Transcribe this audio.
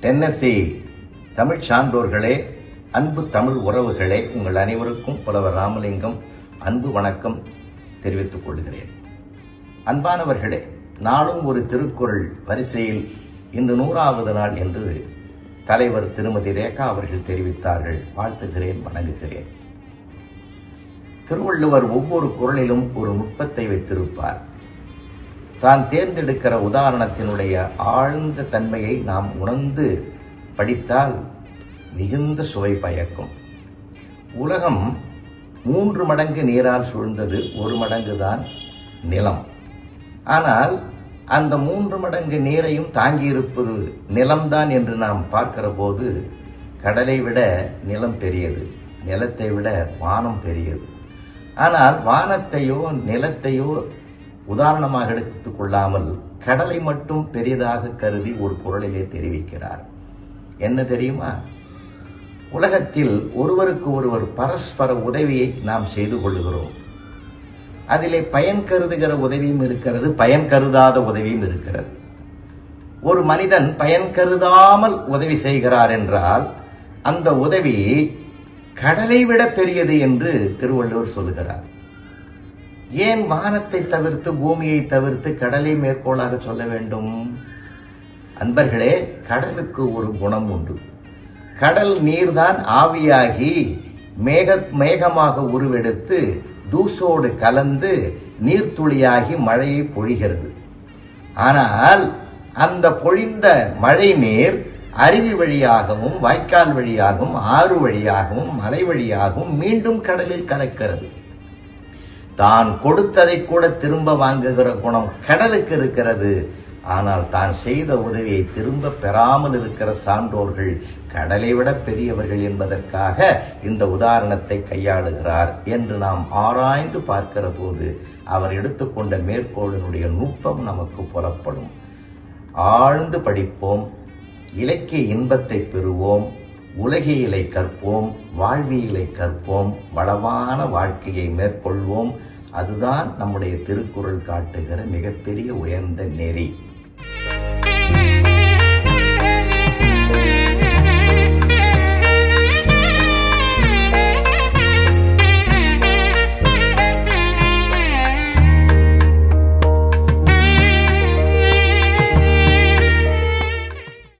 NSC Tamil சான்றோர்களே, அன்பு தமிழ் உறவுகளே, உங்கள் அனைவருக்கும் புலவர் ராமலிங்கம் அன்பு வணக்கம் தெரிவித்துக் கொள்கிறேன். அன்பானவர்களே, நாளும் ஒரு திருக்குறள் வரிசையில் இன்று 100வது நாள் என்று தலைவர் திருமதி ரேகா அவர்கள் தெரிவித்தார்கள். வாழ்த்துகிறேன், வணங்குகிறேன். திருவள்ளுவர் ஒவ்வொரு குறளிலும் ஒரு நுட்பத்தை வைத்திருப்பார். தான் தேர்ந்தெடுக்கிற உதாரணத்தினுடைய ஆழ்ந்த தன்மையை நாம் உணர்ந்து படித்தால் மிகுந்த சுவை பயக்கும். உலகம் 3 மடங்கு நீரால் சூழ்ந்தது, 1 மடங்குதான் நிலம். ஆனால் அந்த 3 மடங்கு நீரையும் தாங்கியிருப்பது நிலம்தான் என்று நாம் பார்க்கிற போது கடலை விட நிலம் பெரியது, நிலத்தை விட வானம் பெரியது. ஆனால் வானத்தையோ நிலத்தையோ உதாரணமாக எடுத்துக் கொள்ளாமல் கடலை மட்டும் பெரிதாக கருதி ஒரு குறளிலே தெரிவிக்கிறார். என்ன தெரியுமா? உலகத்தில் ஒருவருக்கு ஒருவர் பரஸ்பர உதவியை நாம் செய்து கொள்கிறோம். அதிலே பயன் கருதுகிற உதவியும் இருக்கிறது, பயன் கருதாத உதவியும் இருக்கிறது. ஒரு மனிதன் பயன் கருதாமல் உதவி செய்கிறார் என்றால் அந்த உதவி கடலை விட பெரியது என்று திருவள்ளுவர் சொல்லுகிறார். ஏன் வானத்தை தவிர்த்து பூமியை தவிர்த்து கடலை மேற்கோளாக சொல்ல வேண்டும்? அன்பர்களே, கடலுக்கு ஒரு குணம் உண்டு. கடல் நீர்தான் ஆவியாகி மேகமாக உருவெடுத்து தூசோடு கலந்து நீர்த்துளியாகி மழையை பொழிகிறது. ஆனால் அந்த பொழிந்த மழை நீர் அருவி வழியாகவும் வாய்க்கால் வழியாகவும் ஆறு வழியாகவும் மலை வழியாகவும் மீண்டும் கடலில் கலக்கிறது. தான் கொடுத்ததை கூட திரும்ப வாங்குகிற குணம் கடலுக்கு இருக்கிறது. ஆனால் தான் செய்த உதவியை திரும்ப பெறாமல் இருக்கிற சான்றோர்கள் கடலை விட பெரியவர்கள் என்பதற்காக இந்த உதாரணத்தை கையாளுகிறார் என்று நாம் ஆராய்ந்து பார்க்கிற போது அவர் எடுத்துக்கொண்ட மேற்கோளினுடைய நுட்பம் நமக்கு புலப்படும். ஆழ்ந்து படிப்போம், இலக்கிய இன்பத்தை பெறுவோம், உலகியலை கற்போம், வாழ்வியலை கற்போம், வளமான வாழ்க்கையை மேற்கொள்வோம். அதுதான் நம்முடைய திருக்குறள் காட்டுகிற மிகப்பெரிய உயர்ந்த நெறி.